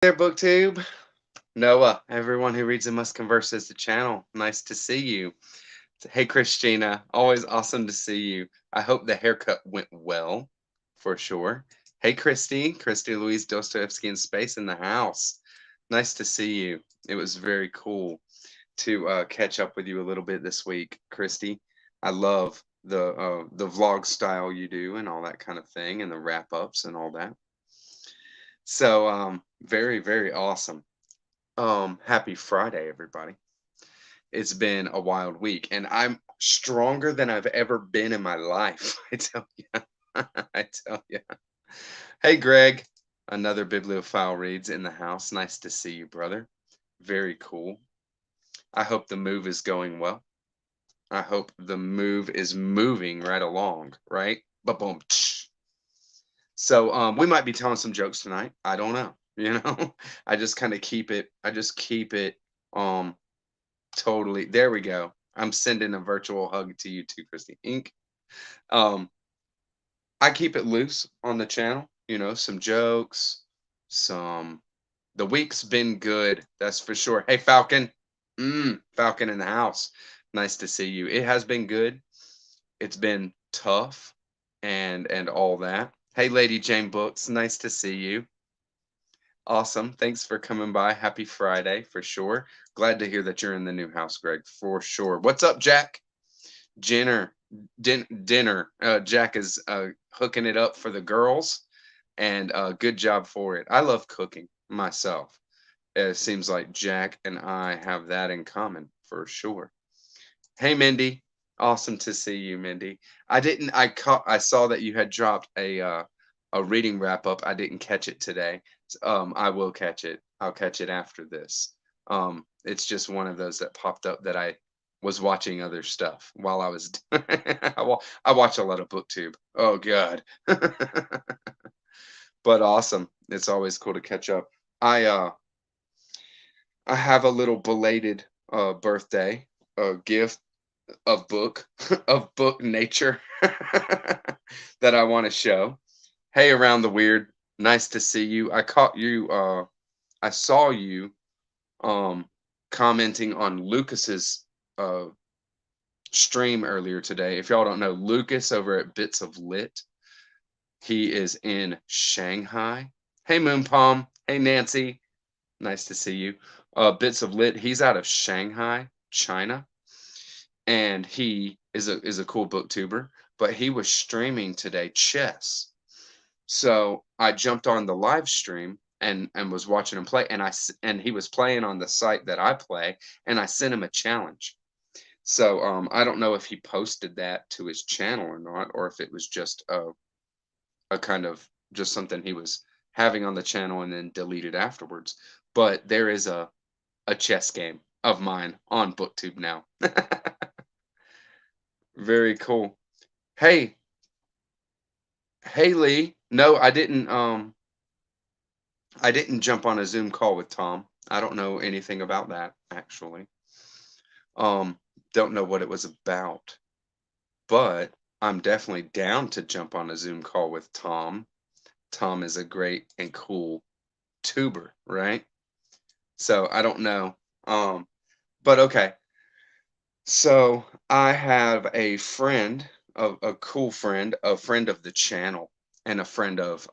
There, BookTube. Noah, everyone who reads and must converse is the channel. Nice to see you. Hey, Christina, always awesome to see you. I hope the haircut went well, for sure. Hey, Christy Louise Dostoevsky in space in the house. Nice to see you. It was very cool to catch up with you a little bit this week, Christy. I love the vlog style you do and all that kind of thing, and the wrap ups and all that. So, very awesome. Happy Friday, everybody. It's been a wild week, and I'm stronger than I've ever been in my life. I tell you. I tell you. Hey, Greg, another bibliophile reads in the house. Nice to see you, brother. Very cool. I hope the move is going well. I hope the move is moving right along, right? Ba boom. So we might be telling some jokes tonight. I don't know. I just kind of keep it. I just keep it um totally. There we go. I'm sending a virtual hug to you too, Christy Inc. Um, I keep it loose on the channel. Some jokes, some. The week's been good. That's for sure. Hey, Falcon. Falcon in the house. Nice to see you. It has been good. It's been tough, and all that. Hey, Lady Jane Books. Nice to see you. Awesome. Thanks for coming by. Happy Friday for sure. Glad to hear that you're in the new house, Greg, for sure. What's up, Jack? Dinner. Jack is hooking it up for the girls, and good job for it. I love cooking myself. It seems like Jack and I have that in common for sure. Hey, Mindy. Awesome to see you, Mindy. I saw that you had dropped a reading wrap up. I didn't catch it today. I will catch it. I'll catch it after this. It's just one of those that popped up that I was watching other stuff while I was. I watch a lot of BookTube. Oh God, but awesome. It's always cool to catch up. I uh I have a little belated birthday gift of book of book nature that I want to show. Hey, around the weird, nice to see you. I saw you um commenting on Lucas's uh stream earlier today. If y'all don't know Lucas over at Bits of Lit, he is in Shanghai. Hey, Moon Palm. Hey, Nancy. Nice to see you. Bits of Lit, he's out of Shanghai, China, and he is a cool booktuber, but he was streaming today chess. So I jumped on the live stream and was watching him play, and he was playing on the site that I play, and I sent him a challenge. So I don't know if he posted that to his channel or not, or if it was just a kind of just something he was having on the channel and then deleted afterwards. But there is a chess game of mine on BookTube now. Very cool. Hey, Lee. No, I didn't jump on a Zoom call with Tom. I don't know anything about that actually. Um don't know what it was about, but I'm definitely down to jump on a Zoom call with Tom. Tom is a great and cool tuber, right? So I don't know. But okay. So I have a friend, a cool friend, a friend of the channel, and a friend of,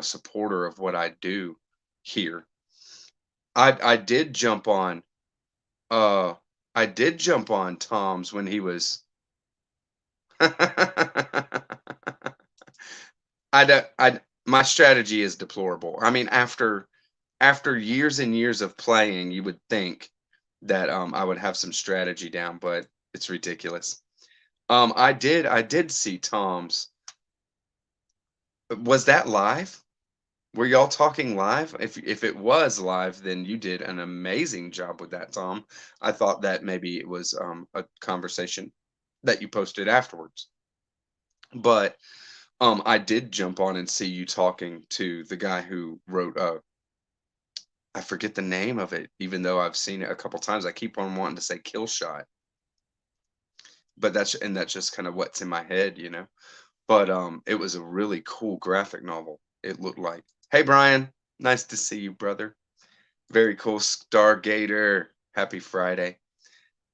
supporter of what I do here. I did jump on, uh, I did jump on Tom's when he was. I don't, my strategy is deplorable. I mean, after years and years of playing, you would think that I would have some strategy down, but it's ridiculous. I did see Tom's. Was that live? Were y'all talking live? If it was live, then you did an amazing job with that, Tom. I thought that maybe it was a conversation that you posted afterwards. But I did jump on and see you talking to the guy who wrote I forget the name of it, even though I've seen it a couple times. I keep on wanting to say Kill Shot, but that's just kind of what's in my head. But it was a really cool graphic novel. It looked like. Hey, Brian, nice to see you, brother. Very cool. Stargator. Happy Friday.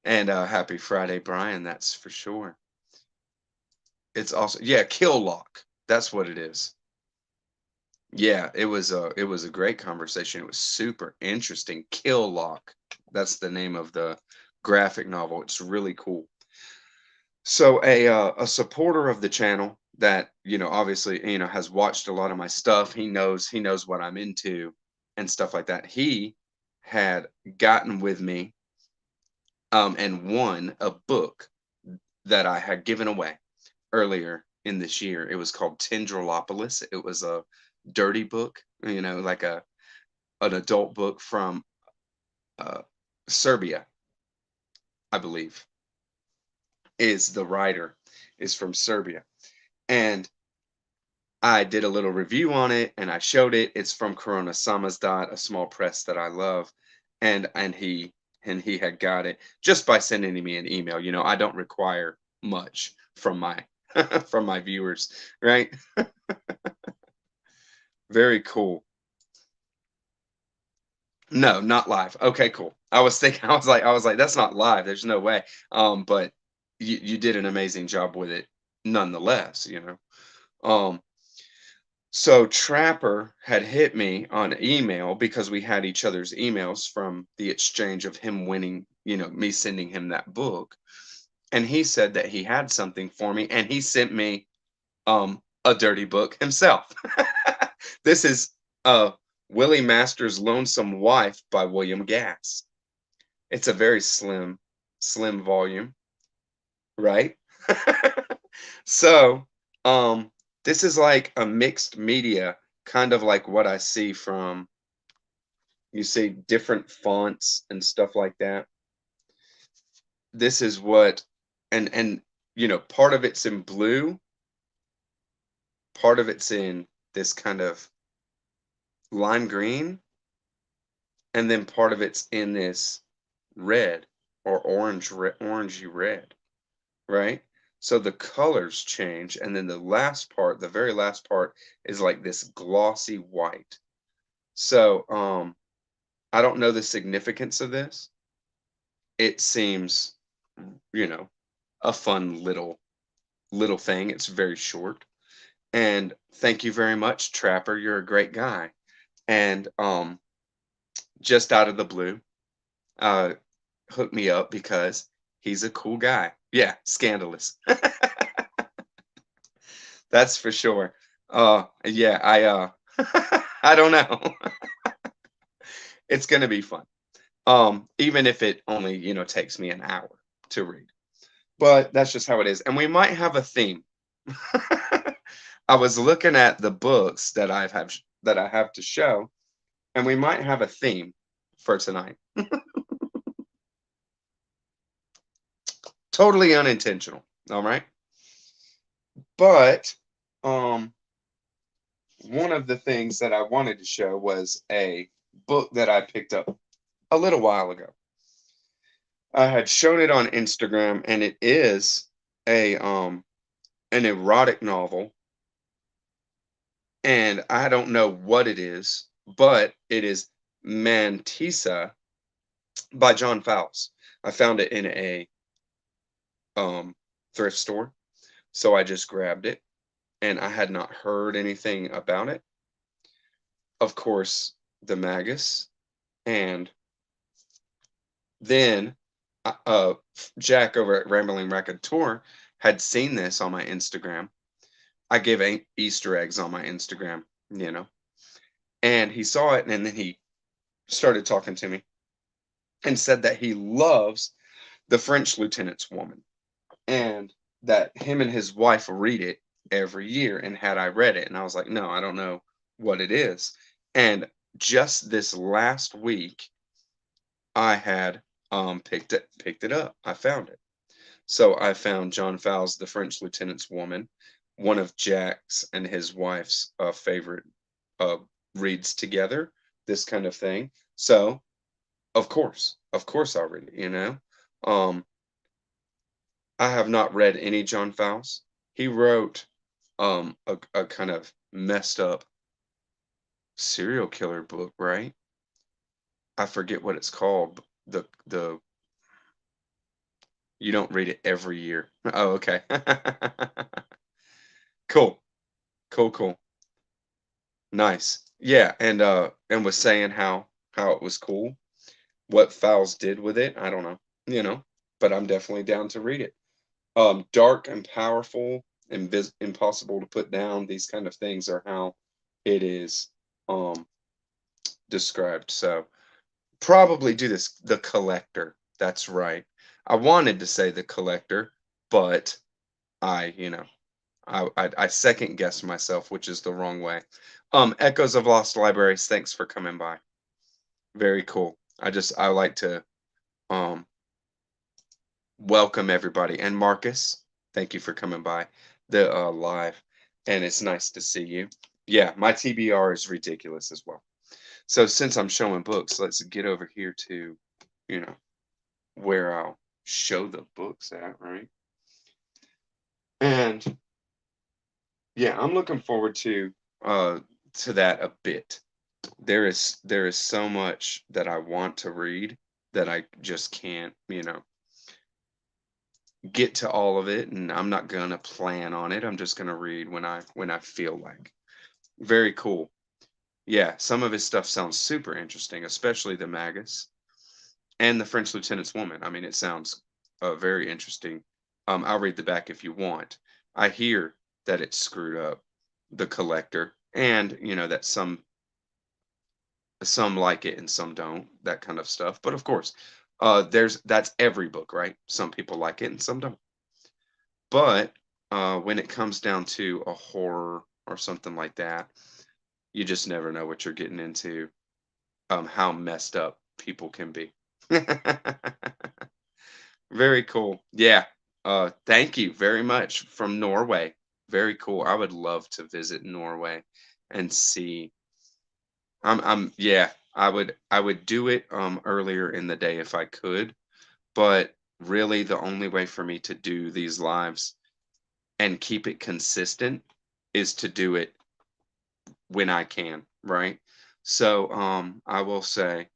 And happy Friday, Brian, that's for sure. It's also, yeah, Kill Lock. That's what it is. Yeah, it was a great conversation. It was super interesting. Kill Lock. That's the name of the graphic novel. It's really cool. So a supporter of the channel that, obviously, has watched a lot of my stuff. He knows what I'm into and stuff like that. He had gotten with me and won a book that I had given away earlier in this year. It was called Tendrilopolis. It was a dirty book, like an adult book from uh, Serbia, I believe, is the writer is from Serbia. And I did a little review on it and I showed it. It's from Corona Samizdat, a small press that I love. And he had got it just by sending me an email. I don't require much from my from my viewers, right? Very cool. No, not live. Okay, cool. I was thinking, I was like, that's not live. There's no way. But you did an amazing job with it nonetheless. Um, so Trapper had hit me on email because we had each other's emails from the exchange of him winning, me sending him that book. And he said that he had something for me, and he sent me a dirty book himself. This is Willie Master's Lonesome Wife by William Gass. It's a very slim volume, right? So, this is like a mixed media, kind of like what I see from, you see different fonts and stuff like that. This is what, and part of it's in blue, part of it's in this kind of lime green, and then part of it's in this red or orangey red, right? So the colors change, and then the very last part, is like this glossy white. So I don't know the significance of this. It seems, you know, a fun little thing. It's very short. And thank you very much, Trapper. You're a great guy. And just out of the blue, uh, hooked me up because he's a cool guy. Yeah, scandalous. That's for sure. Yeah, I don't know. It's gonna be fun. Even if it only, takes me an hour to read. But that's just how it is. And we might have a theme. I was looking at the books that I have to show, and we might have a theme for tonight. Totally unintentional. All right. But um one of the things that I wanted to show was a book that I picked up a little while ago. I had shown it on Instagram, and it is a an erotic novel, and I don't know what it is, but it is Mantissa by John Fowles. I found it in a um thrift store, so I just grabbed it, and I had not heard anything about it. Of course, the Magus, and then Jack over at Rambling Raconteur had seen this on my Instagram. I give Easter eggs on my Instagram, and he saw it, and then he started talking to me and said that he loves The French Lieutenant's Woman, and that him and his wife read it every year. And had I read it, and I was like, no, I don't know what it is. And just this last week, I had picked it up. I found it. So I found John Fowles' The French Lieutenant's Woman, one of Jack's and his wife's favorite uh, reads together, this kind of thing. So of course I'll read it. Um, I have not read any John Fowles. He wrote a kind of messed up serial killer book, right? I forget what it's called. The You don't read it every year. Oh, okay. Cool. Cool, cool. Nice. Yeah, and was saying how it was cool. What Fowles did with it, I don't know, but I'm definitely down to read it. Dark and powerful, impossible to put down. These kind of things are how it is um described. So probably do this. The Collector. That's right. I wanted to say The Collector, but I, you know, I second guessed myself, which is the wrong way. Echoes of Lost Libraries. Thanks for coming by. Very cool. I like to um welcome everybody. And Marcus, thank you for coming by the live. And it's nice to see you. Yeah, my TBR is ridiculous as well. So since I'm showing books, let's get over here to, you know, where I'll show the books at, right? And yeah, I'm looking forward to that a bit. There is so much that I want to read that I just can't, get to all of it, and I'm not gonna plan on it. I'm just gonna read when I feel like. Very cool. Yeah, some of his stuff sounds super interesting, especially the Magus and the French Lieutenant's Woman. I mean, it sounds very interesting. I'll read the back if you want. I hear that it's screwed up, the Collector, and that some like it and some don't, that kind of stuff. But of course, that's every book, right? Some people like it and some don't. But when it comes down to a horror or something like that, you just never know what you're getting into. How messed up people can be. Very cool. Yeah. Thank you very much from Norway. Very cool. I would love to visit Norway and see. Yeah, I would do it earlier in the day if I could, but really the only way for me to do these lives and keep it consistent is to do it when I can, right? So I will say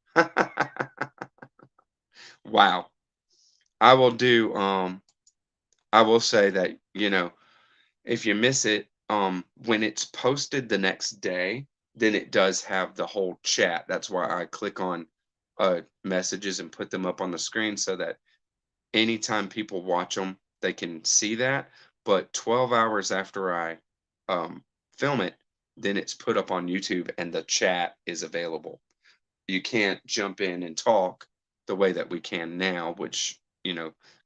wow. I will do I will say that, if you miss it, when it's posted the next day, then it does have the whole chat. That's why I click on messages and put them up on the screen so that anytime people watch them, they can see that. But 12 hours after I film it, then it's put up on YouTube and the chat is available. You can't jump in and talk the way that we can now, which,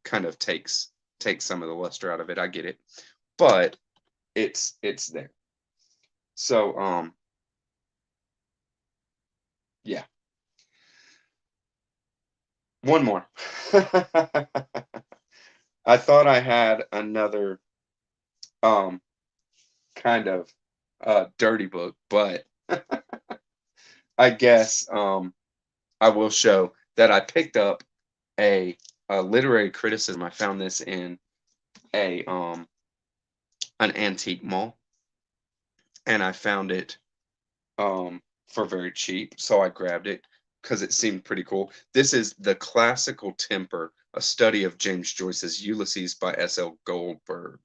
kind of takes some of the luster out of it. I get it. But it's there. So yeah. One more. I thought I had another um kind of dirty book, but I guess I will show that I picked up a literary criticism. I found this in a an antique mall, and I found it for very cheap, so I grabbed it because it seemed pretty cool. This is The Classical Temper, a study of James Joyce's Ulysses by S.L. Goldberg.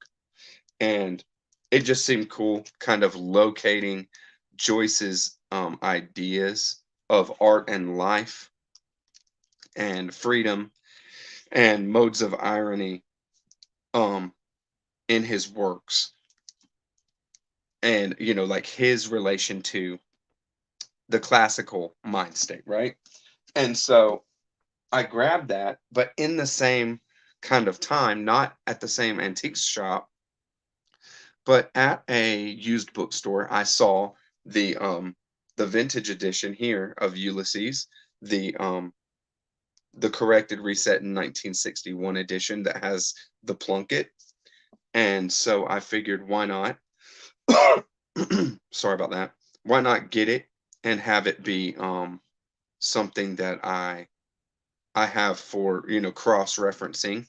And it just seemed cool, kind of locating Joyce's ideas of art and life and freedom and modes of irony um, in his works. And, like his relation to the classical mind state, right? And so I grabbed that, but in the same kind of time, not at the same antique shop, but at a used bookstore, I saw the vintage edition here of Ulysses, the corrected reset in 1961 edition that has the plunket. And so I figured why not? Sorry about that. Why not get it and have it be something that I have for, cross-referencing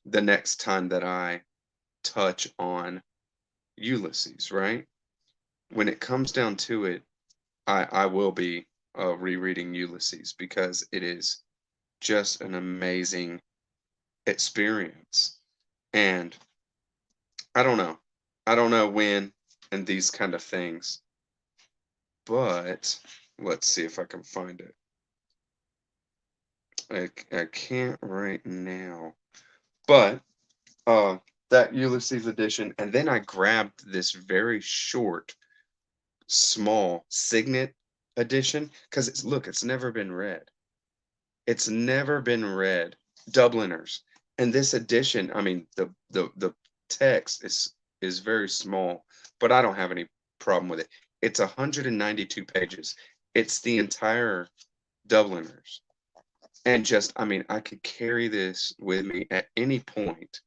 the next time that I touch on Ulysses, right? When it comes down to it, I will be. rereading Ulysses because it is just an amazing experience. And I don't know. I don't know when and these kind of things, but let's see if I can find it. I can't right now. But that Ulysses edition, and then I grabbed this very short, small Signet edition because it's never been read. It's never been read. Dubliners. And this edition, I mean, the text is very small, but I don't have any problem with it. It's 192 pages. It's the entire Dubliners. And just, I mean, I could carry this with me at any point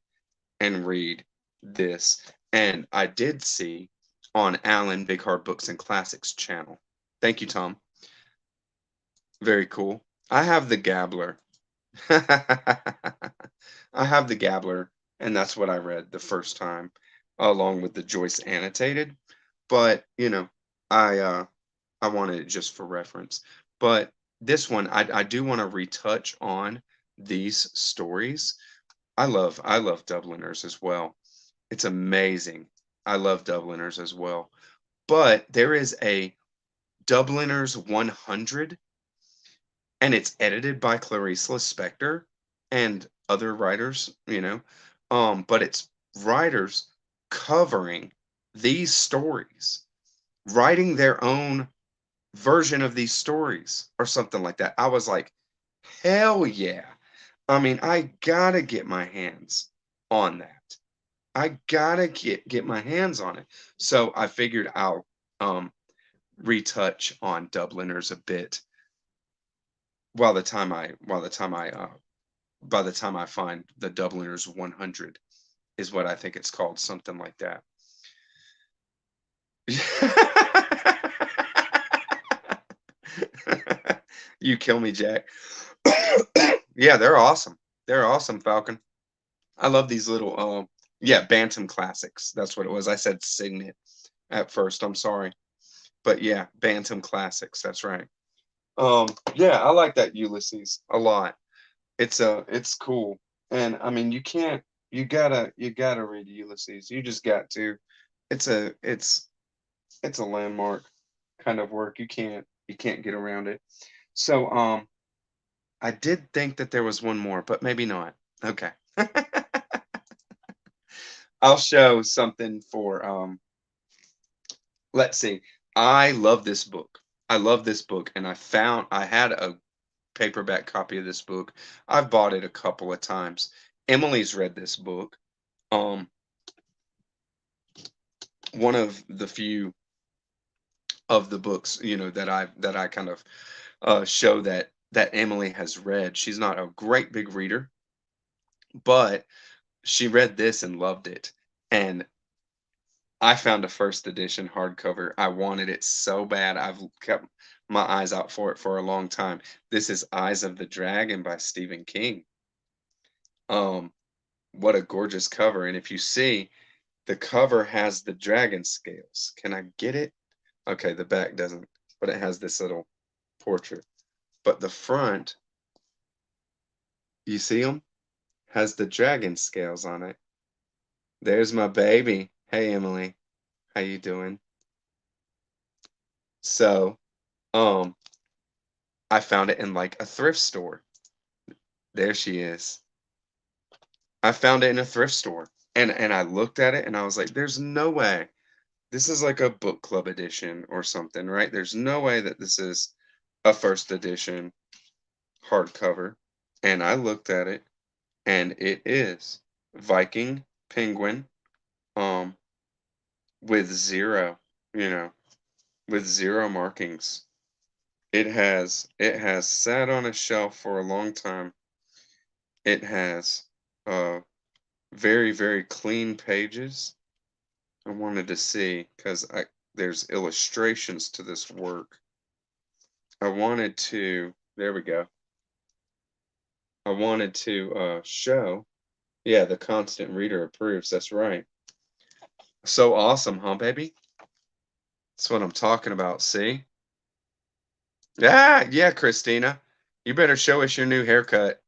and read this. And I did see on Alan Big Hard Books and Classics channel. Thank you, Tom. Very cool. I have the Gabbler. I have the Gabbler, and that's what I read the first time, along with the Joyce annotated. But I wanted it just for reference. But this one, I do want to retouch on these stories. I love Dubliners as well. It's amazing. I love Dubliners as well. But there is a Dubliners 100, and it's edited by Clarice Lispector and other writers. But it's writers covering these stories, writing their own version of these stories or something like that. I was like, hell yeah. I mean, I gotta get my hands on that. I gotta get my hands on it. So I figured I'll retouch on Dubliners a bit while the time I while the time I by the time I find the Dubliners 100 is what I think it's called, something like that. You kill me, Jack. Yeah, they're awesome. They're awesome, Falcon. I love these little yeah, Bantam classics. That's what it was. I said Signet at first. I'm sorry. But yeah, Bantam classics. That's right. Yeah, I like that Ulysses a lot. It's cool. And I mean, you gotta read Ulysses. You just got to. It's a landmark kind of work. You can't get around it. So I did think that there was one more, but maybe not. Okay. I'll show something for let's see. I love this book. I love this book, and I had a paperback copy of this book. I've bought it a couple of times. Emily's read this book. Um, one of the few of the books, that I kind of show that Emily has read. She's not a great big reader, but she read this and loved it. And I found a first edition hardcover. I wanted it so bad. I've kept my eyes out for it for a long time. This is Eyes of the Dragon by Stephen King. Um, what a gorgeous cover. And if you see, the cover has the dragon scales. Can I get it? Okay, the back doesn't, but it has this little portrait. But the front, you see them? Has the dragon scales on it. There's my baby. Hey, Emily. How you doing? So, um, I found it in like a thrift store. There she is. I found it in a thrift store. And I looked at it and I was like, there's no way. This is like a book club edition or something, right? There's no way that this is a first edition hardcover. And I looked at it and it is Viking Penguin um with zero, you know, with zero markings. It has sat on a shelf for a long time. It has very, very clean pages. I wanted to see because I there's illustrations to this work. I wanted to there we go. I wanted to show. Yeah, the constant reader approves. That's right. So awesome, huh, baby? That's what I'm talking about. See? Ah, yeah, Christina. You better show us your new haircut.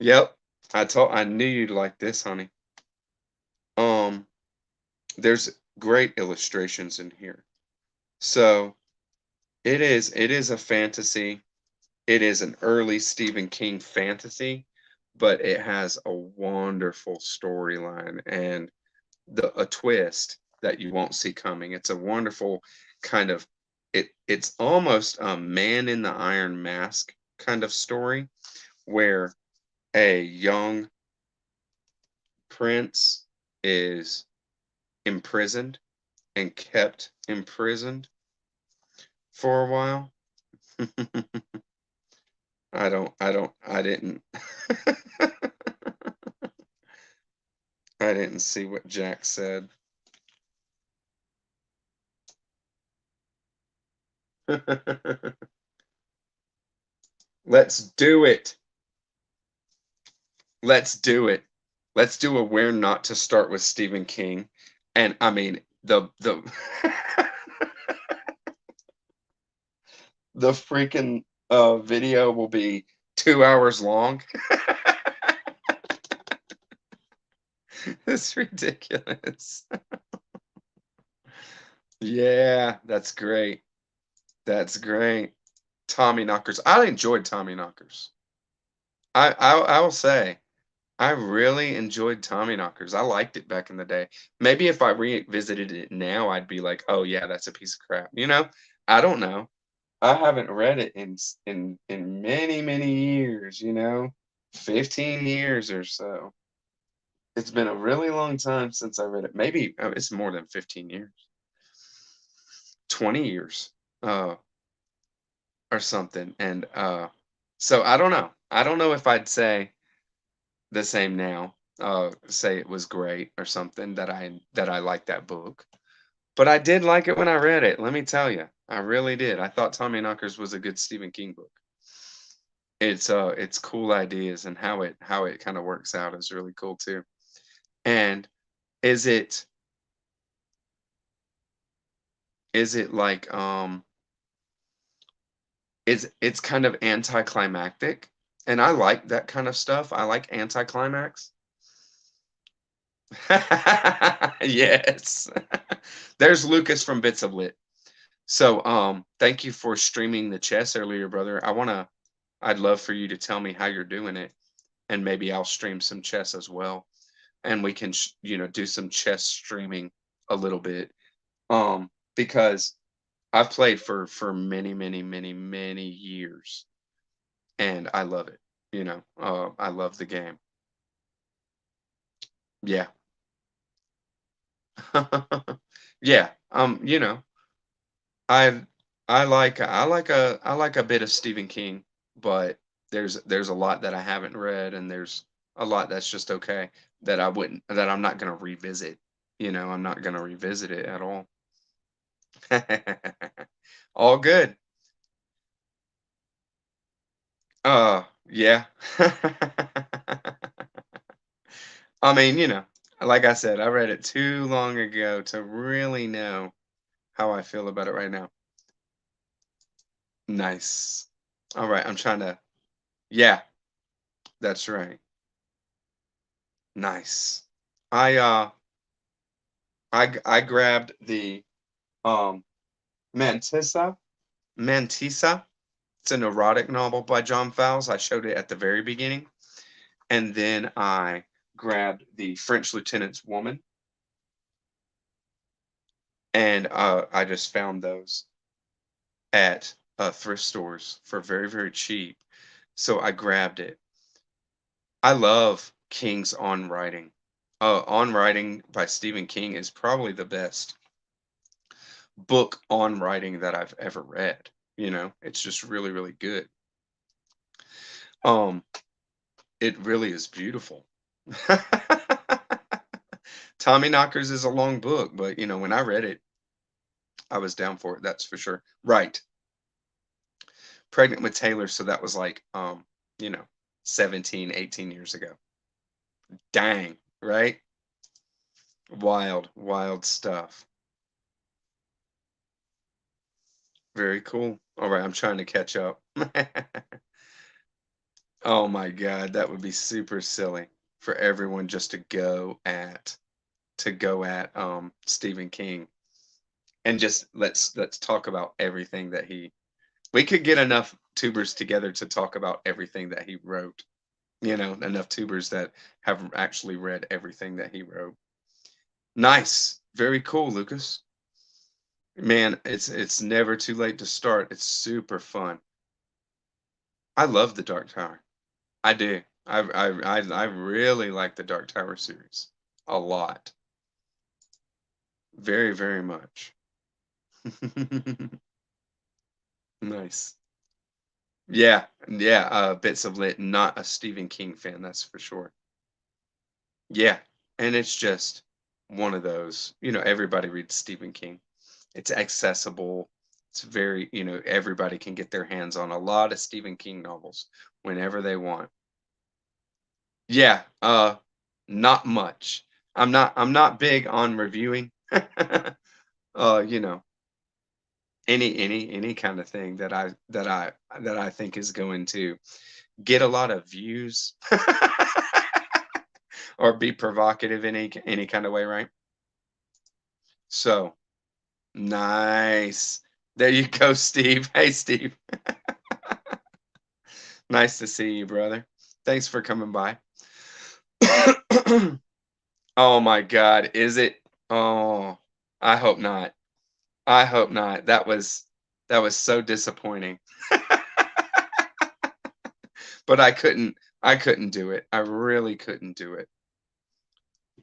Yep. I knew you'd like this, honey. Um, there's great illustrations in here. So it is a fantasy. It is an early Stephen King fantasy, but it has a wonderful storyline and a twist that you won't see coming. It's a wonderful kind of it's almost a Man in the Iron Mask kind of story where a young prince is imprisoned and kept imprisoned for a while. I didn't I didn't see what Jack said. Let's do it. Let's do it. Let's do a where not to start with Stephen King. And I mean the the freaking video will be 2 hours long. It's ridiculous. Yeah, that's great. That's great. Tommy Knockers. I enjoyed Tommy Knockers. I will say I really enjoyed Tommy Knockers. I liked it back in the day. Maybe if I revisited it now, I'd be like, "Oh yeah, that's a piece of crap." You know? I don't know. I haven't read it in many, many years, 15 years or so. It's been a really long time since I read it. Maybe it's more than 15 years. 20 years. Or something. And so I don't know. I don't know if I'd say the same now. Say it was great or something that I liked that book. But I did like it when I read it. Let me tell you, I really did. I thought Tommy Knockers was a good Stephen King book. It's cool ideas and how it kind of works out is really cool too. And is it is it like it's kind of anticlimactic, and I like that kind of stuff. I like anticlimax. Yes. There's Lucas from Bits of Lit. So, thank you for streaming the chess earlier, brother. I'd love for you to tell me how you're doing it, and maybe I'll stream some chess as well, and we can, do some chess streaming a little bit. Because I've played for many, many, many, many years, and I love it. I love the game. Yeah. Yeah. I I like a bit of Stephen King, but there's a lot that I haven't read, and there's a lot that's just okay that I'm not gonna revisit. I'm not gonna revisit it at all. All good. Yeah. I mean, like I said, I read it too long ago to really know how I feel about it right now. Nice. All right, I'm trying to. Yeah, that's right. Nice. I I grabbed the um Mantissa. Mantissa. It's an erotic novel by John Fowles. I showed it at the very beginning. And then I grabbed the French Lieutenant's Woman, and I just found those at thrift stores for very, very cheap. So I grabbed it. I love King's On Writing. On Writing by Stephen King is probably the best book on writing that I've ever read. It's just really, really good. Um, it really is beautiful. Tommy Knockers is a long book, but when I read it, I was down for it. That's for sure. Right. Pregnant with Taylor, so that was like you know, 17, 18 years ago. Dang, right? Wild, wild stuff. Very cool. All right, I'm trying to catch up. Oh my God, that would be super silly for everyone just to go at Stephen King and just let's talk about everything that he we could get enough tubers together to talk about everything that he wrote. Enough tubers that have actually read everything that he wrote. Nice. Very cool, Lucas. Man, it's never too late to start. It's super fun. I love the Dark Tower. I do. I really like the Dark Tower series a lot. Very, very much. Nice. Yeah, yeah. Bits of Lit. Not a Stephen King fan, that's for sure. Yeah, and it's just one of those. Everybody reads Stephen King. It's accessible. It's very, everybody can get their hands on a lot of Stephen King novels whenever they want. Yeah, not much. I'm not big on reviewing. You know, any kind of thing that I think is going to get a lot of views or be provocative in any kind of way, right? So, nice. There you go, Steve. Hey, Steve. Nice to see you, brother. Thanks for coming by. Oh my God, is it? Oh, I hope not. I hope not. That was so disappointing. But I couldn't do it. I really couldn't do it.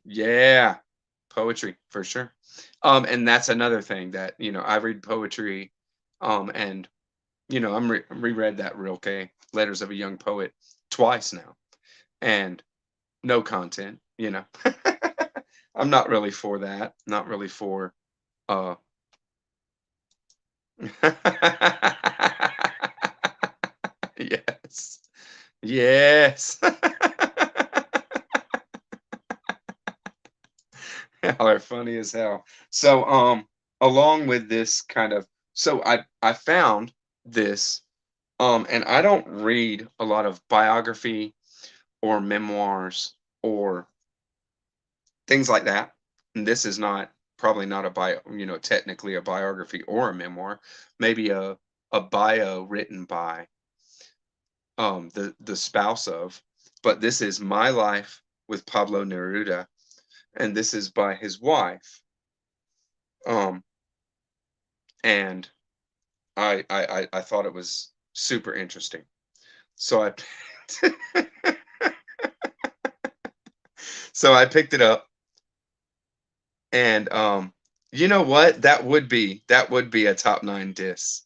Yeah. Poetry for sure. And that's another thing that, I read poetry, and I'm reread that Rilke, Letters of a Young Poet, twice now, and no content. I'm not really for that. Not really for uh Yes. Yes. Y'all are funny as hell. So, along with this kind of, so I found this, and I don't read a lot of biography or memoirs or things like that. And this is not probably not a technically a biography or a memoir, maybe a bio written by the spouse of, but this is My Life with Pablo Neruda, and this is by his wife. Um, and I thought it was super interesting. So I so I picked it up, and you know what? That would be a top nine diss.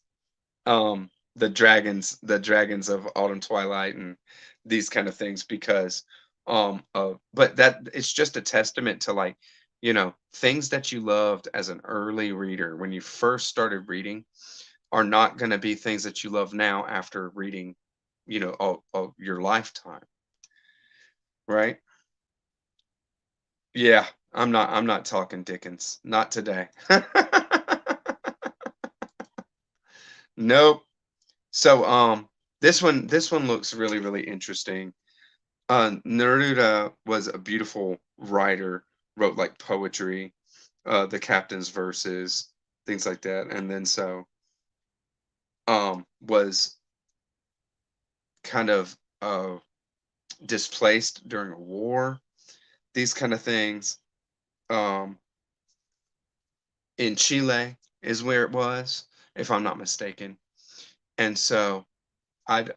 The dragons of Autumn Twilight and these kind of things, because but that it's just a testament to, like, things that you loved as an early reader when you first started reading are not going to be things that you love now after reading, all your lifetime, right? Yeah, I'm not talking Dickens, not today. Nope. So, this one looks really, really interesting. Neruda was a beautiful writer, wrote like poetry, the captain's verses, things like that, and then so was kind of displaced during a war, these kind of things. Um, in Chile is where it was, if I'm not mistaken, and so I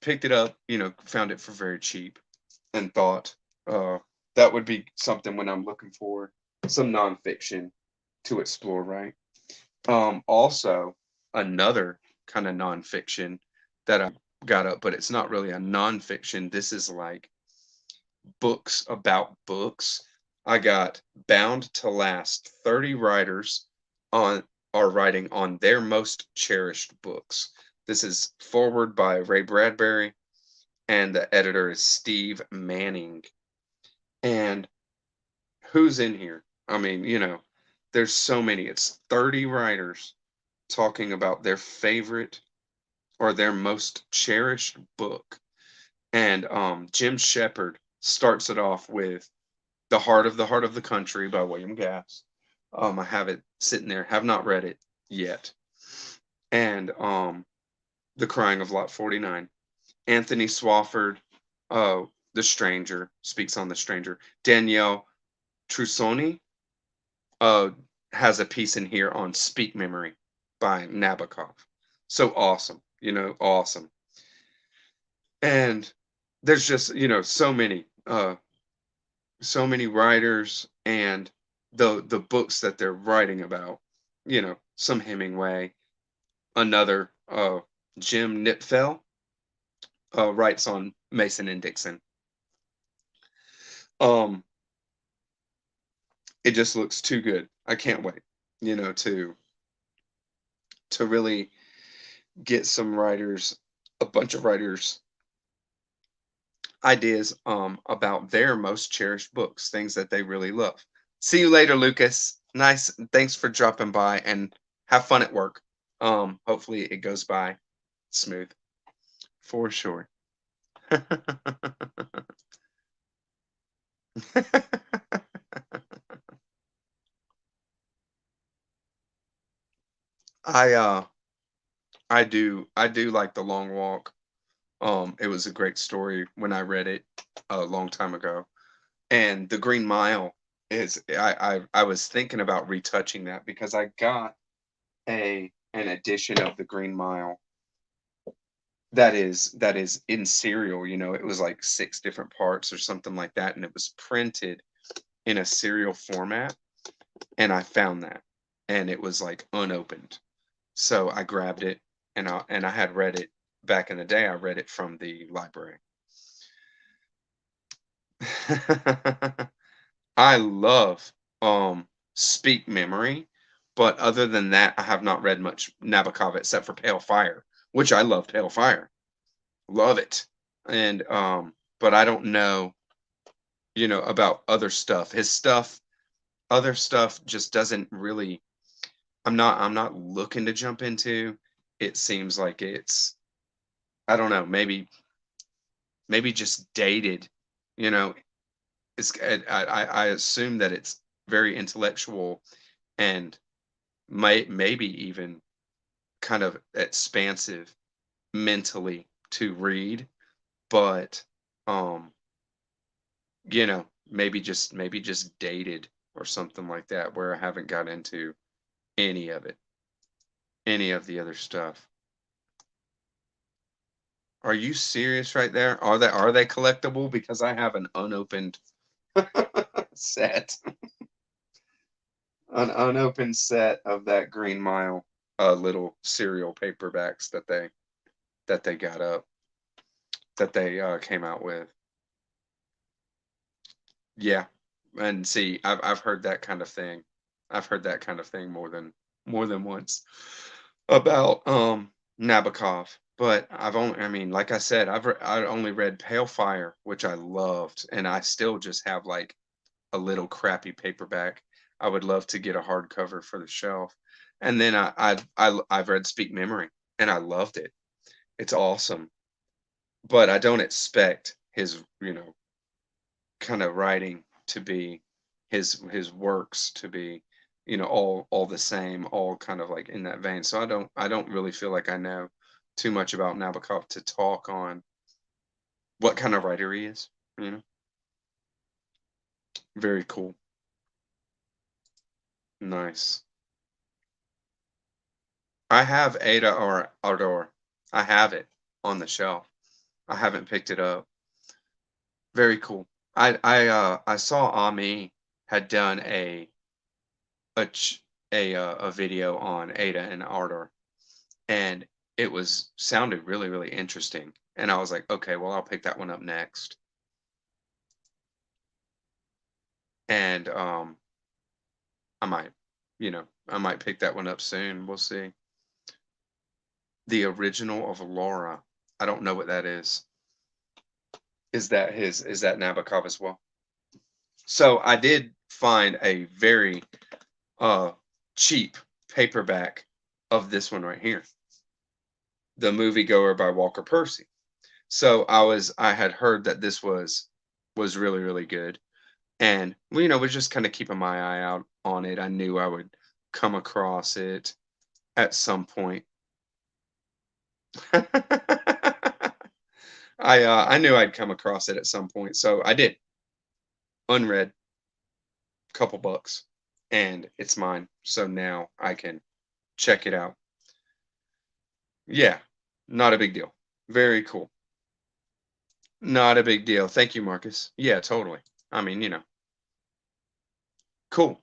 picked it up, found it for very cheap, and thought uh, that would be something when I'm looking for some nonfiction to explore, right? Also, another kind of nonfiction that I got up, but it's not really a nonfiction. This is like books about books. I got Bound to Last 30 writers on are writing on their most cherished books. This is forward by Ray Bradbury, and the editor is Steve Manning. And who's in here? I mean, there's so many. It's 30 writers talking about their favorite or their most cherished book. And Jim Shepard starts it off with The Heart of the Country by William Gass. I have it sitting there, have not read it yet. And The Crying of Lot 49. Anthony Swafford, uh, The Stranger, speaks on The Stranger. Danielle Trusoni uh, has a piece in here on Speak Memory by Nabokov. So awesome, awesome. And there's just, so many writers and the books that they're writing about, some Hemingway, another Jim Nipfel writes on Mason and Dixon. Um, it just looks too good. I can't wait, to really get some writers, a bunch of writers ideas about their most cherished books, things that they really love. See you later, Lucas. Nice. Thanks for dropping by and have fun at work. Hopefully it goes by smooth for sure. I I do like The Long Walk. It was a great story when I read it a long time ago. And The Green Mile is I was thinking about retouching that because I got a an edition of The Green Mile that is in serial. It was like 6 different parts or something like that, and it was printed in a serial format, and I found that, and it was like unopened. So I grabbed it, and I had read it back in the day. I read it from the library. I love Speak Memory, but other than that, I have not read much Nabokov except for Pale Fire, which I love. Pale Fire. Love it. And but I don't know, about other stuff. His stuff, other stuff just doesn't really I'm not looking to jump into. It seems like it's, I don't know, maybe just dated, you know. I assume that it's very intellectual and maybe even kind of expansive mentally to read, but um maybe just dated or something like that, where I haven't got into any of it, any of the other stuff. Are you serious right there? Are they collectible? Because I have an unopened set, an unopened set of that Green Mile little serial paperbacks that they got up, that they came out with. Yeah, and see, I've heard that kind of thing. I've heard that kind of thing more than once about Nabokov. But I mean, like I said, I only read Pale Fire, which I loved, and I still just have like a little crappy paperback. I would love to get a hardcover for the shelf. And then I've read Speak Memory, and I loved it. It's awesome, but I don't expect his kind of writing to be, his works to be, all the same, all kind of like in that vein. So I don't really feel like I know too much about Nabokov to talk on what kind of writer he is. You know, very cool, nice. I have Ada or Ardor. I have it on the shelf. I haven't picked it up. Very cool. I saw Ami had done a ch- a video on Ada and Ardor, and it was sounded really really interesting. And I was like, okay, well I'll pick that one up next. And I might pick that one up soon. We'll see. The original of Laura. I don't know what that is. Is that Nabokov as well? So I did find a very uh cheap paperback of this one right here, The Moviegoer by Walker Percy. So I had heard that this was really, really good. And well, was just kind of keeping my eye out on it. I knew I would come across it at some point. I knew I'd come across it at some point, so I did. Unread, couple bucks, and it's mine. So now I can check it out. Yeah, not a big deal. Very cool. Not a big deal. Thank you, Marcus. Yeah, totally. I mean, cool.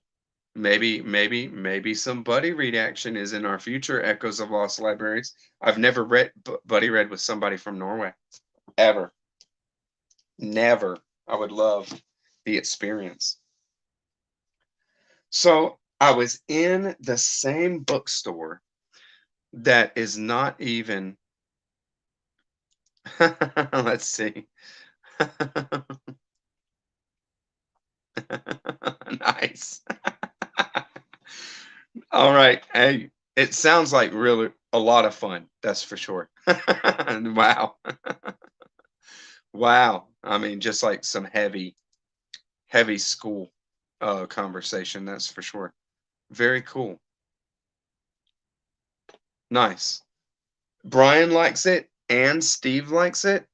Maybe some buddy read action is in our future Echoes of Lost Libraries. I've never read buddy read with somebody from Norway. Ever. Never. I would love the experience. So I was in the same bookstore that is not even let's see. Nice. All right. Hey, it sounds like really a lot of fun. That's for sure. Wow. Wow. I mean, just like some heavy school conversation. That's for sure. Very cool. Nice. Brian likes it and Steve likes it.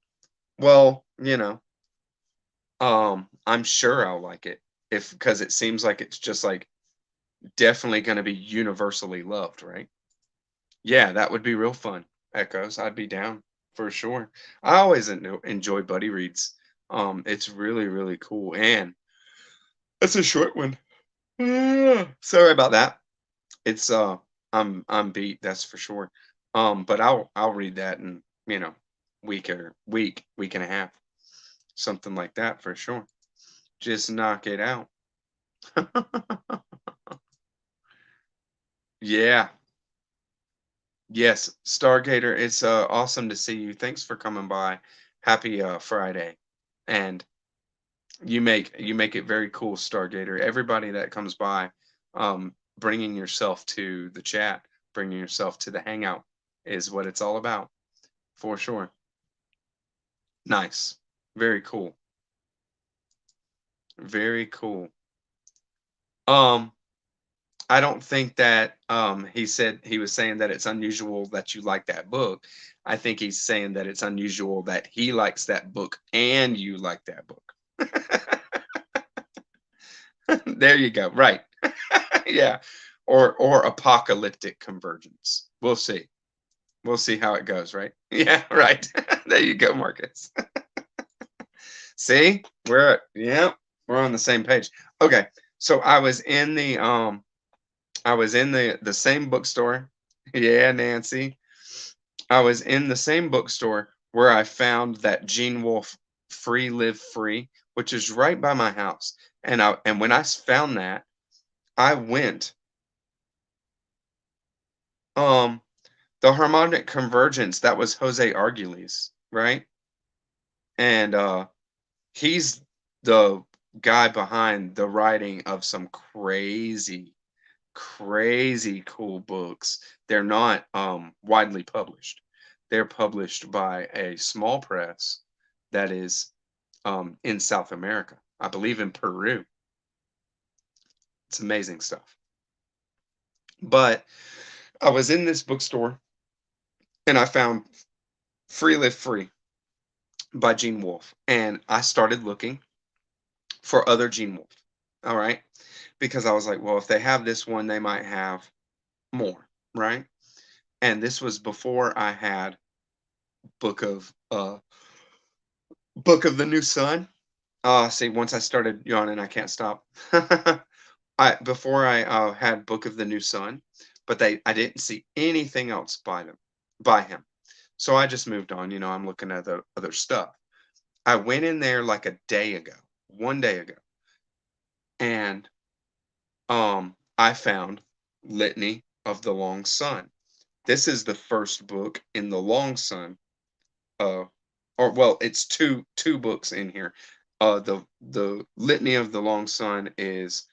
Well, I'm sure I'll like it if because it seems like it's just like definitely going to be universally loved, right? Yeah, that would be real fun. Echoes, I'd be down for sure. I always enjoy buddy reads. It's really really cool, and it's a short one. Sorry about that. It's I'm beat, that's for sure. But I'll read that in week and a half, something like that for sure. Just knock it out. Yeah. Yes, Stargator, it's awesome to see you. Thanks for coming by. Happy Friday. And you make it very cool, Stargator. Everybody that comes by, bringing yourself to the chat, bringing yourself to the hangout is what it's all about, for sure. Nice. Very cool. Very cool. Um, I don't think that he was saying that it's unusual that you like that book. I think he's saying that it's unusual that he likes that book and you like that book. There you go. Right. Yeah. Or apocalyptic convergence. We'll see. We'll see how it goes, right? Yeah, right. There you go, Marcus. See? We're on the same page. Okay. So I was in the same bookstore. Yeah, Nancy. I was in the same bookstore where I found that Gene Wolfe Free Live Free, which is right by my house. And when found that, I went um the harmonic convergence, that was Jose Arguelles, right? And he's the guy behind the writing of some crazy cool books. They're not widely published. They're published by a small press that is in South America. I believe in Peru. It's amazing stuff. But I was in this bookstore and I found Free Live Free by Gene Wolfe. And I started looking for other Gene Wolfe. All right. Because I was like, well, if they have this one, they might have more. Right. And this was before I had Book of uh Book of the New Sun. See, once I started yawning, I can't stop. I before I had Book of the New Sun, but I didn't see anything else by him. So I just moved on. I'm looking at the other stuff. I went in there like a day ago, one day ago, and I found Litany of the Long Sun. This is the first book in the Long Sun. Uh, or well, it's two books in here. The Litany of the Long Sun is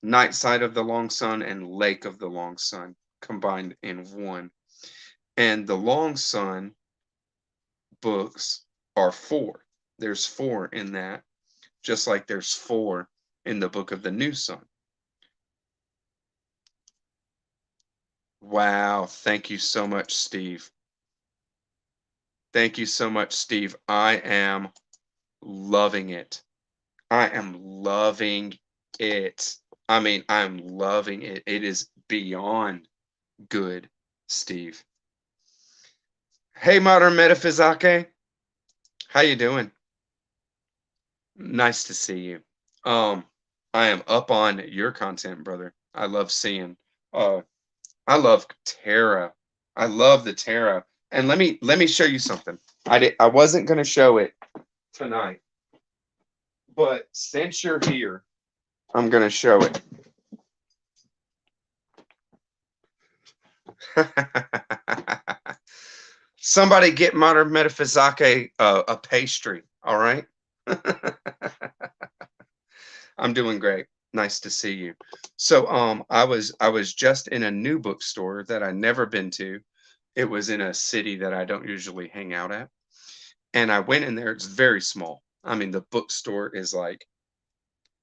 Night Side of the Long Sun and Lake of the Long Sun. combined in one. And the Long Sun books are four. There's four in that, just like there's four in the Book of the New Sun. Wow. Thank you so much, Steve. Thank you so much, Steve. I am loving it. I am loving it. I mean, I'm loving it. It is beyond good, Steve. Hey, Modern Metaphysake. How you doing? Nice to see you. Um, I am up on your content, brother. I love seeing. Uh, I love tarot. I love the tarot. And let me show you something. I wasn't gonna show it tonight, but since you're here, I'm gonna show it. Somebody get Modern Metaphysake a pastry. All right. I'm doing great. Nice to see you. So I was just in a new bookstore that I never been to. It was in a city that I don't usually hang out at. And I went in there. It's very small. I mean, the bookstore is like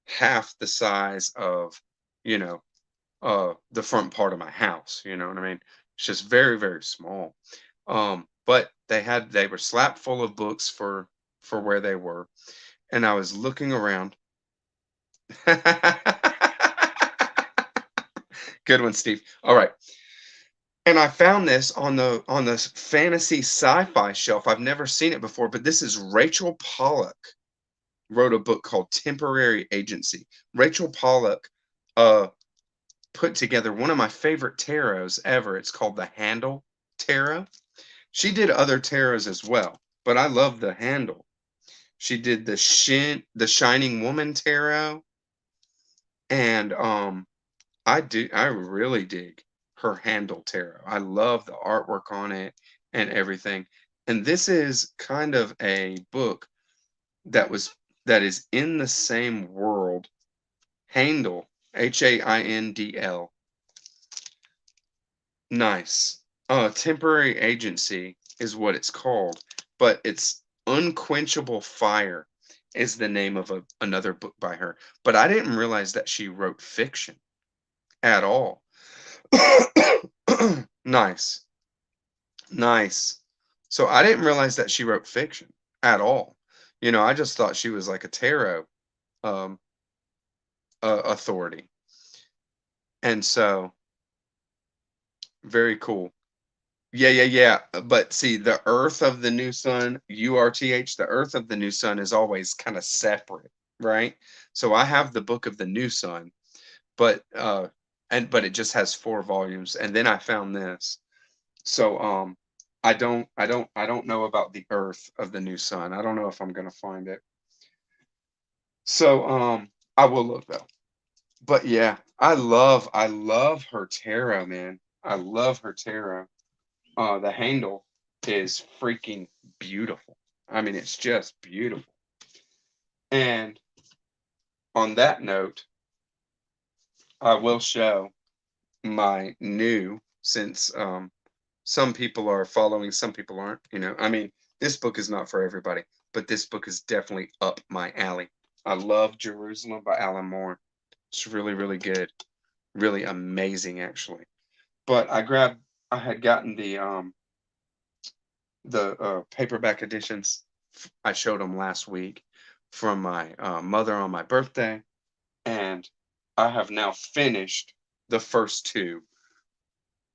half the size of, you know, the front part of my house. You know what I mean? It's just very, very small. But they were slapped full of books for where they were. And I was looking around. Good one, Steve. All right. And I found this on the fantasy sci-fi shelf. I've never seen it before, but this is Rachel Pollack wrote a book called Temporary Agency. Rachel Pollack put together one of my favorite tarots ever. It's called the Handle Tarot. She did other tarots as well, but I love the Handle. She did the Shining Woman tarot, and I really dig her Handle tarot. I love the artwork on it and everything. And this is kind of a book that is in the same world. Handle, Haindl. Nice. Temporary Agency is what it's called, but it's Unquenchable Fire is the name of another book by her. But I didn't realize that she wrote fiction at all. Nice. Nice. So I didn't realize that she wrote fiction at all. I just thought she was like a tarot um, authority. And so, very cool. Yeah, yeah, yeah. But see, the Earth of the New Sun, URTH, the Earth of the New Sun is always kind of separate, right? So I have the Book of the New Sun, but but it just has 4 volumes, and then I found this. So I don't know about the Earth of the New Sun. I don't know if I'm gonna find it. So I will look though. But yeah, I love her tarot, man. I love her tarot. The handle is freaking beautiful. I mean, it's just beautiful. And on that note, I will show my new, since some people are following, some people aren't. I mean, this book is not for everybody, but this book is definitely up my alley. I love Jerusalem by Alan Moore. It's really, really good, really amazing, actually. But I had gotten the paperback editions. I showed them last week from my mother on my birthday, and I have now finished the first two,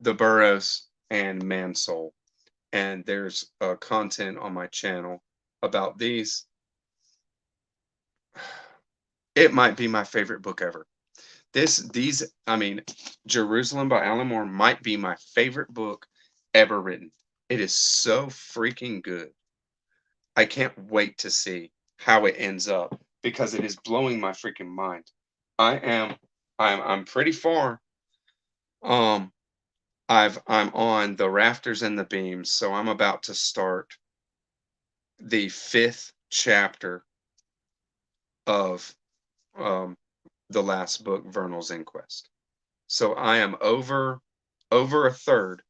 the Burroughs and Mansoul. And there's content on my channel about these. It might be my favorite book ever. I mean, Jerusalem by Alan Moore might be my favorite book ever written. It is so freaking good. I can't wait to see how it ends up because it is blowing my freaking mind. I am I'm pretty far. Um I'm on the rafters and the beams, so I'm about to start the 5th chapter of um the last book, Vernal's Inquest. So I am over over a third,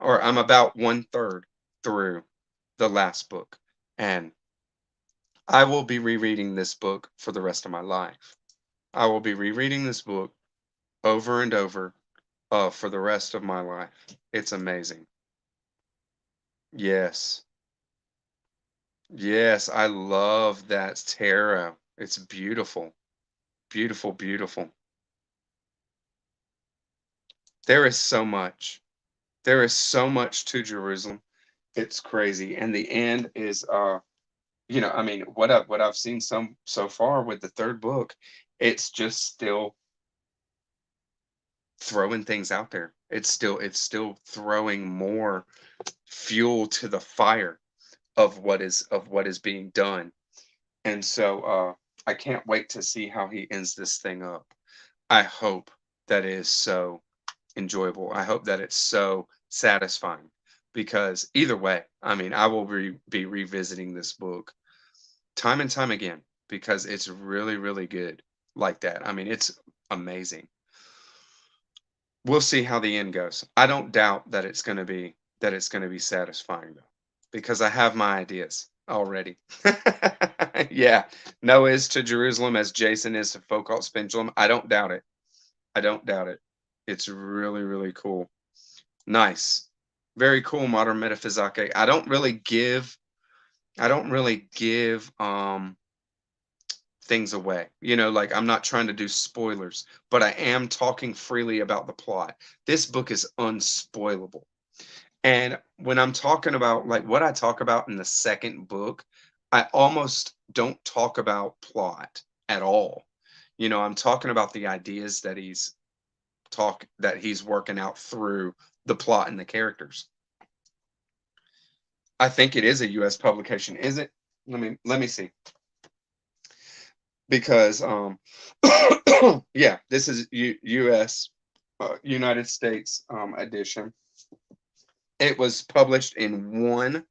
or I'm about one third through the last book. And I will be rereading this book for the rest of my life. I will be rereading this book over and over for the rest of my life. It's amazing. Yes. Yes, I love that tarot. It's beautiful. Beautiful, beautiful. There is so much. There is so much to Jerusalem. It's crazy. And the end is I mean, what I've seen some so far with the third book, it's just still throwing things out there. It's still throwing more fuel to the fire of what is being done. And so I can't wait to see how he ends this thing up. I hope that it is so enjoyable. I hope that it's so satisfying because either way, I mean, I will be revisiting this book time and time again because it's really, really good like that. I mean, it's amazing. We'll see how the end goes. I don't doubt that it's going to be satisfying though, because I have my ideas already. Yeah, Noah is to Jerusalem as Jason is to Foucault's pendulum. I don't doubt it. I don't doubt it. It's really, really cool. Nice. Very cool, modern metaphysike. I don't really give things away. Like I'm not trying to do spoilers, but I am talking freely about the plot. This book is unspoilable. And when I'm talking about like what I talk about in the second book, I almost don't talk about plot at all. I'm talking about the ideas that he's working out through the plot and the characters. I think it is a US publication. Is it? Let me see. Because yeah, this is US United States edition. It was published in one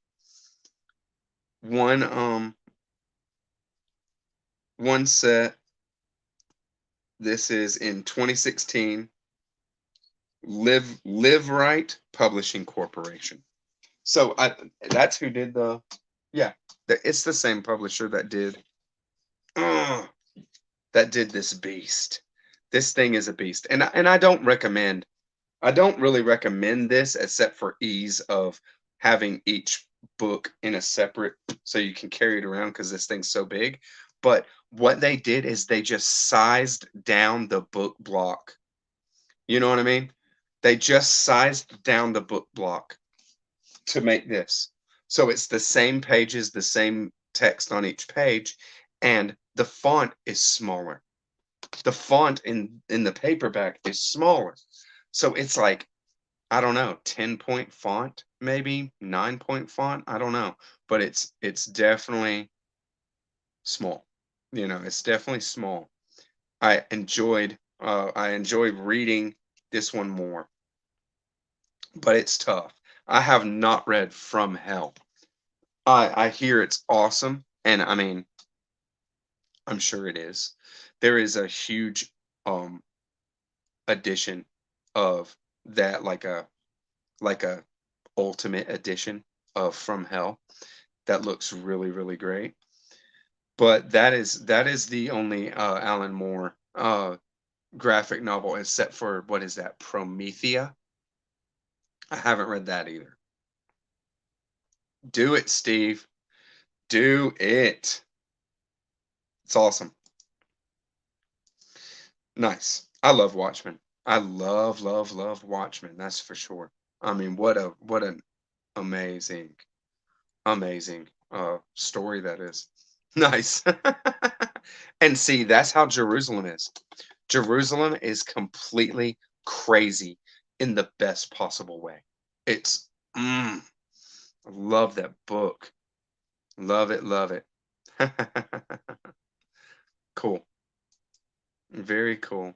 one set. This is in 2016. Live Right Publishing Corporation. So that's who did yeah, it's the same publisher uh, that did this beast. This thing is a beast. And I don't really recommend this except for ease of having each book in a separate so you can carry it around because this thing's so big. But what they did is they just sized down the book block. You know what I mean? They just sized down the book block to make this. So it's the same pages, the same text on each page, and the font is smaller. The font in the paperback is smaller. So it's like, I don't know, 10-point font, maybe 9-point font, I don't know, but it's definitely small. It's definitely small. I enjoyed reading this one more, but it's tough. I have not read From Hell. I hear it's awesome, and I mean, I'm sure it is. There is a huge um edition of that, like a ultimate edition of From Hell that looks really, really great. But that is the only Alan Moore graphic novel, except for what is that, Promethea? I haven't read that either. Do it, Steve. Do it. It's awesome. Nice. I love Watchmen. I love, love, love Watchmen. That's for sure. I mean, what an amazing, amazing story that is. Nice. And see, that's how Jerusalem is. Jerusalem is completely crazy in the best possible way. It's I love that book. Love it, love it. Cool. Very cool.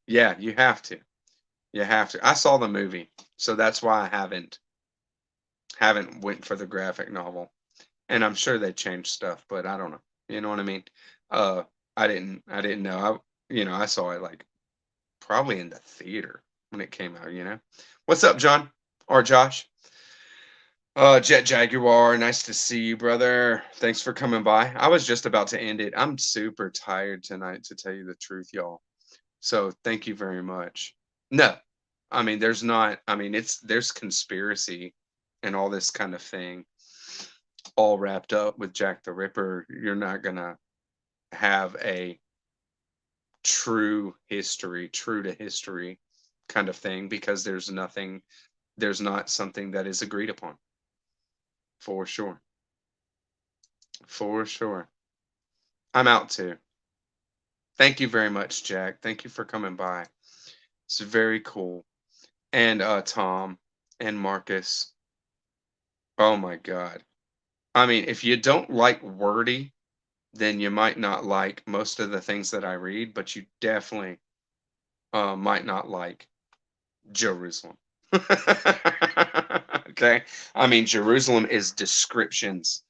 Yeah, you have to. You have to. I saw the movie, so that's why I haven't went for the graphic novel. And I'm sure they changed stuff, but I don't know. You know what I mean? Uh I didn't know. I saw it like probably in the theater when it came out, you know. What's up, John or Josh? Jet Jaguar, nice to see you, brother. Thanks for coming by. I was just about to end it. I'm super tired tonight, to tell you the truth, y'all. So thank you very much. No, I mean, there's not. I mean, there's conspiracy and all this kind of thing, all wrapped up with Jack the Ripper. You're not gonna have a true history, true to history kind of thing, because there's nothing. There's not something that is agreed upon, for sure. For sure. I'm out too. Thank you very much, Jack. Thank you for coming by. It's very cool. And Tom and Marcus. Oh my God. I mean, if you don't like wordy, then you might not like most of the things that I read, but you definitely might not like Jerusalem. Okay. I mean, Jerusalem is descriptions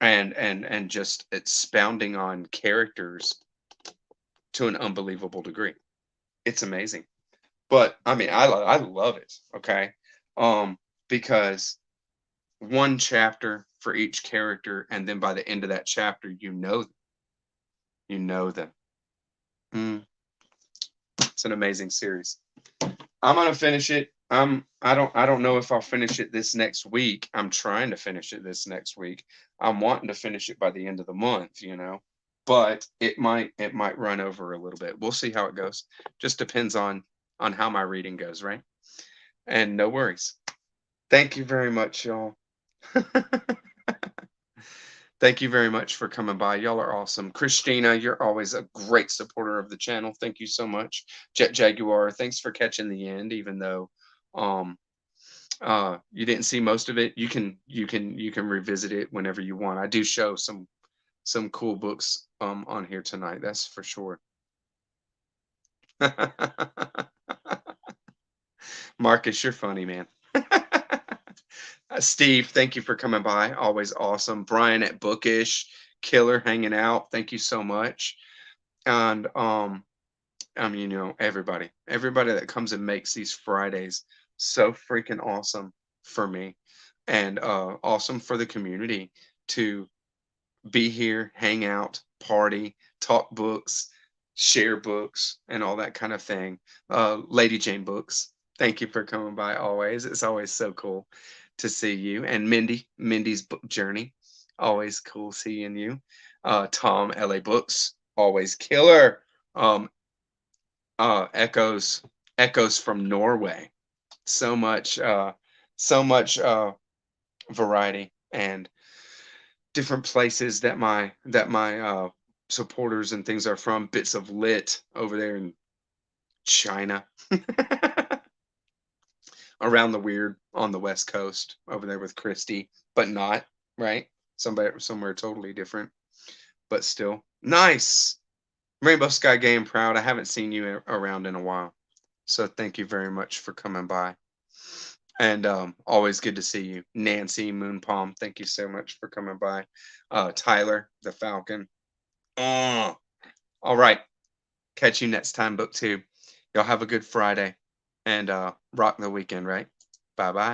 and just expounding on characters to an unbelievable degree. It's amazing. But I mean, I love it. Okay, because one chapter for each character, and then by the end of that chapter, you know them. Mm, it's an amazing series. I'm gonna finish it. I don't know if I'll finish it this next week. I'm trying to finish it this next week. I'm wanting to finish it by the end of the month, you know. But it might run over a little bit. We'll see how it goes. Just depends on how my reading goes, right? And no worries. Thank you very much, y'all. Thank you very much for coming by. Y'all are awesome. Christina, you're always a great supporter of the channel. Thank you so much. Jet Jaguar, thanks for catching the end, even though um you didn't see most of it. You can revisit it whenever you want. I do show some cool books on here tonight, that's for sure. Marcus, you're funny, man. Steve, thank you for coming by. Always awesome. Brian at Bookish, killer hanging out. Thank you so much. And I mean, everybody that comes and makes these Fridays so freaking awesome for me, and awesome for the community to be here, hang out, party, talk books, share books, and all that kind of thing. Lady Jane Books, thank you for coming by always. It's always so cool to see you. And Mindy's Book Journey, always cool seeing you. Tom, LA Books, always killer. Um, Echoes from Norway. So much, so much variety and different places that my supporters and things are from. Bits of lit over there in China, around the weird on the West Coast over there with Christy, but not right. Somebody somewhere totally different, but still nice. Rainbow Sky Game Proud. I haven't seen you around in a while, so thank you very much for coming by. And always good to see you. Nancy Moon Palm, thank you so much for coming by. Tyler the Falcon. Oh, all right. Catch you next time, book two. Y'all have a good Friday and rock the weekend, right? Bye bye.